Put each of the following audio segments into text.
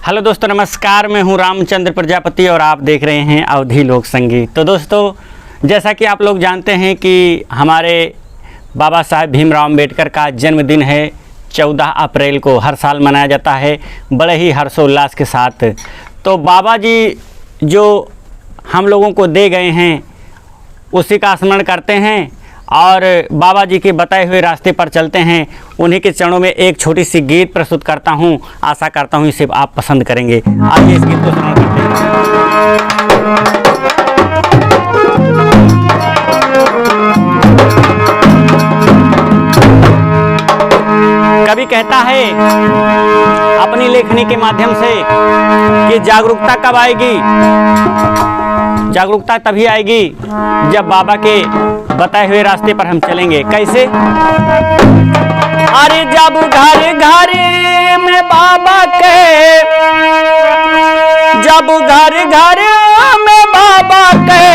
Hello दोस्तों, नमस्कार। मैं हूं रामचंद्र प्रजापति और आप देख रहे हैं अवधि लोक संगीत। तो दोस्तों, जैसा कि आप लोग जानते हैं कि हमारे बाबा साहेब भीमराव अंबेडकर का जन्मदिन है 14 अप्रैल को, हर साल मनाया जाता है बड़े ही हर्षोल्लास के साथ। तो बाबा जी जो हम लोगों को दे गए हैं उसी का स्मरण करते हैं और बाबा जी के बताए हुए रास्ते पर चलते हैं। उन्हीं के चरणों में एक छोटी सी गीत प्रस्तुत करता हूं। आशा करता हूं इसे आप पसंद करेंगे। आइए इस गीत को श्रवण करते हैं। कवि कहता है अपनी लेखनी के माध्यम से कि जागरूकता कब आएगी? जागरूकता तभी आएगी जब बाबा के बताए हुए रास्ते पर हम चलेंगे। कैसे? अरे जब घर घर में बाबा के, जब घर घर में बाबा के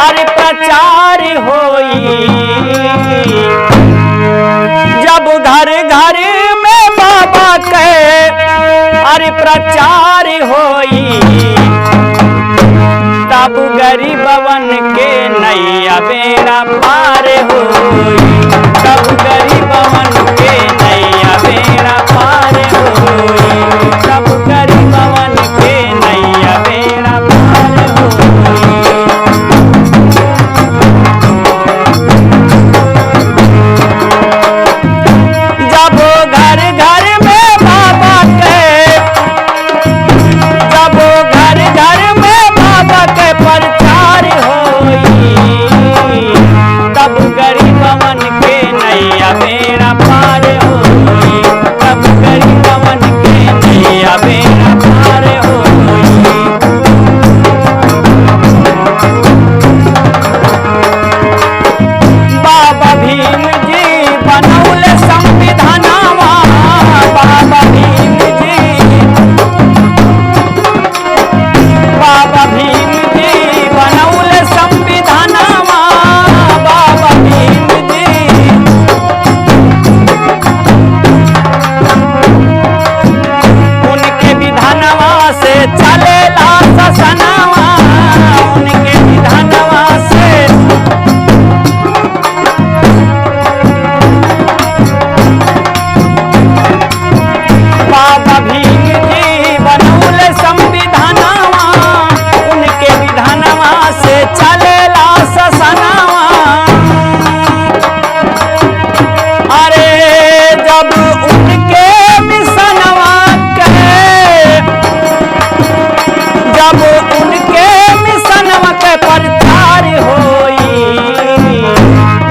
अरे प्रचार होई, जब घर घर में बाबा के अरे प्रचार होई, तब गरीबवन के नैया बेड़ा पार होई, तब गरीबवन के नैया बेड़ा पार होई, तब गरीबवन के नैया बेड़ा पार होई। जब घर घर में बाबा के, जब घर घर में बाबा के प्रचार होई, तब गरीबवन के नैया बेड़ा पार होई, तब गरीबवन के नैया बेड़ा पार होई। बाबा भीम जी बनौले संविधानवा, बाबा भीम जी, बाबा भीम जी बनौले संविधानवा, बाबा भीम जी, उनके विधानवा से चलेला ससनवा, उनके विधानवा से बाबा भीम जी बनौले संविधानवा, उनके विधानवा से चलेला ससनवा। अरे जब उनके मिशनवा के, जब उनके मिशनवा के प्रचार होई,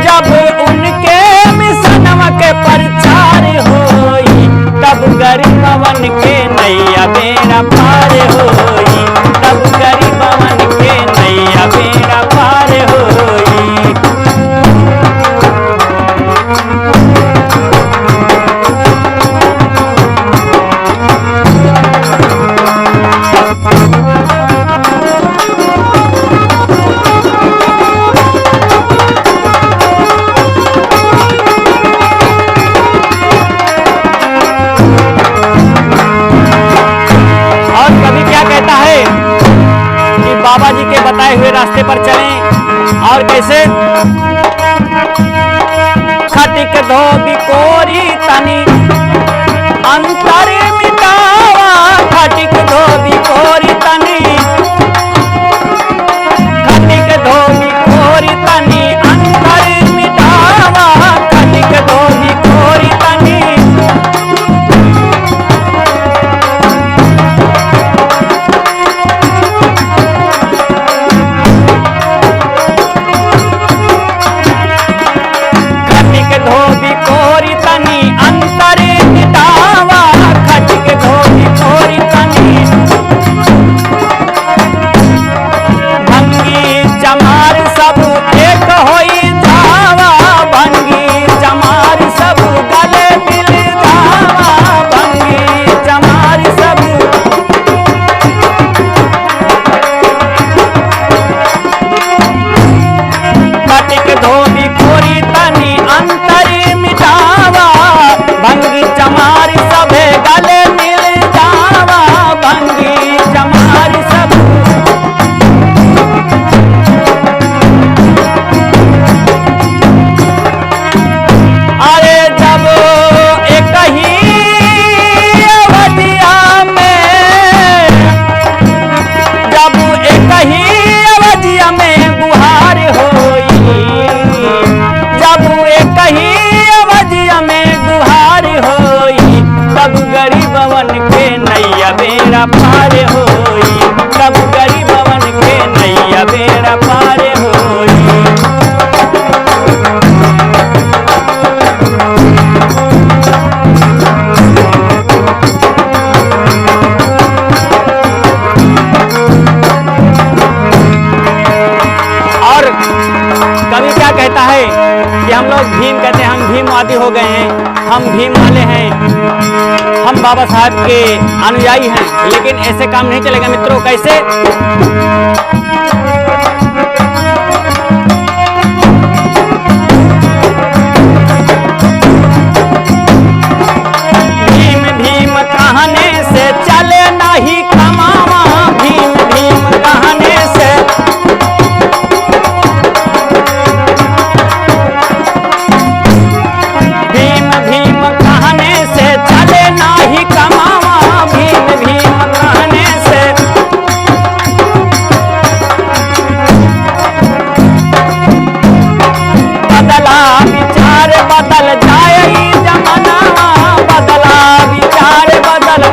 जब उनके मिशनवा के प्रचार होई, तब गरीबवन के नैया बेड़ा पार होई, तब गरीबवन के नैया बेड़ा पार होई। और कभी क्या कहता है कि बाबा जी के बताए हुए रास्ते पर चलें। और कैसे? खटिक धोबी कोरी तनी अंतर मिटावा, खटिक धोबी कोरी तनी, खटिक धोबी कोरी तनी अंतर मिटावा, खटिक धोबी कोरी तनी। खटिक धोबी कोरी तनी अंतर मिटावा, खटिक बेड़ा पार होई, तब गरीबवन के नैया बेड़ा पार होई। और कवि क्या कहता है कि हम लोग भीम कहते हैं, हम भीमवादी हो गए हैं, हम भीम वाले हैं, हम बाबा साहब के अनुयायी हैं, लेकिन ऐसे काम नहीं चलेगा मित्रों। कैसे? भीम भीम कहने से चले नहीं कमावा, भीम भीम कहने से भीम भीम कहने से चले नहीं कमावा, भीम भीम कहने से बदला विचार बदल जाए ई जमाना, बदला विचार बदल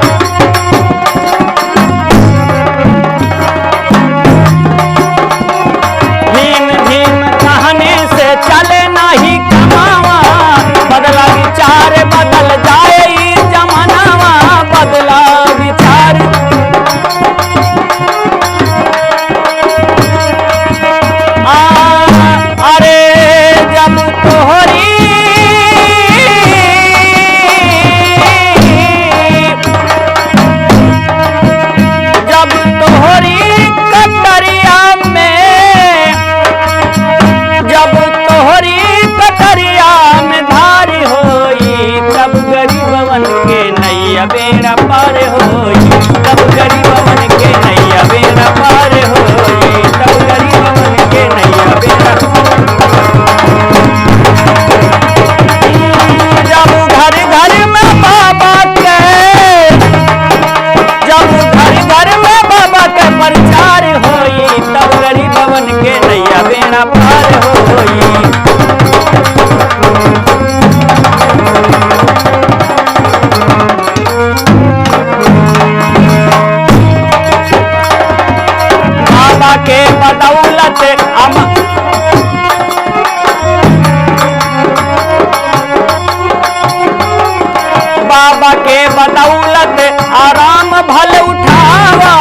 भीम भीम कहने से चले नहीं कमावा, बदला विचार बदल जाए ई जमानावा, बदला विचार। अरे जब तोहरी जब तोहरी कटरिया में, जब तोहरी कटरिया में धारी होई, तब गरीबवन के नैया बेड़ा पार होई, तब गरीबवन के नैया बेड़ा पार होई, तब गरीबवन के नैया बेड़ा। जब घर घर में बाबा के, जब घर घर में बाबा के प्रचार होई, तब गरीबवन के नैया बेड़ा पार होई। बाबा के बदौलत बाबा के बदौलत आराम भल उठावा,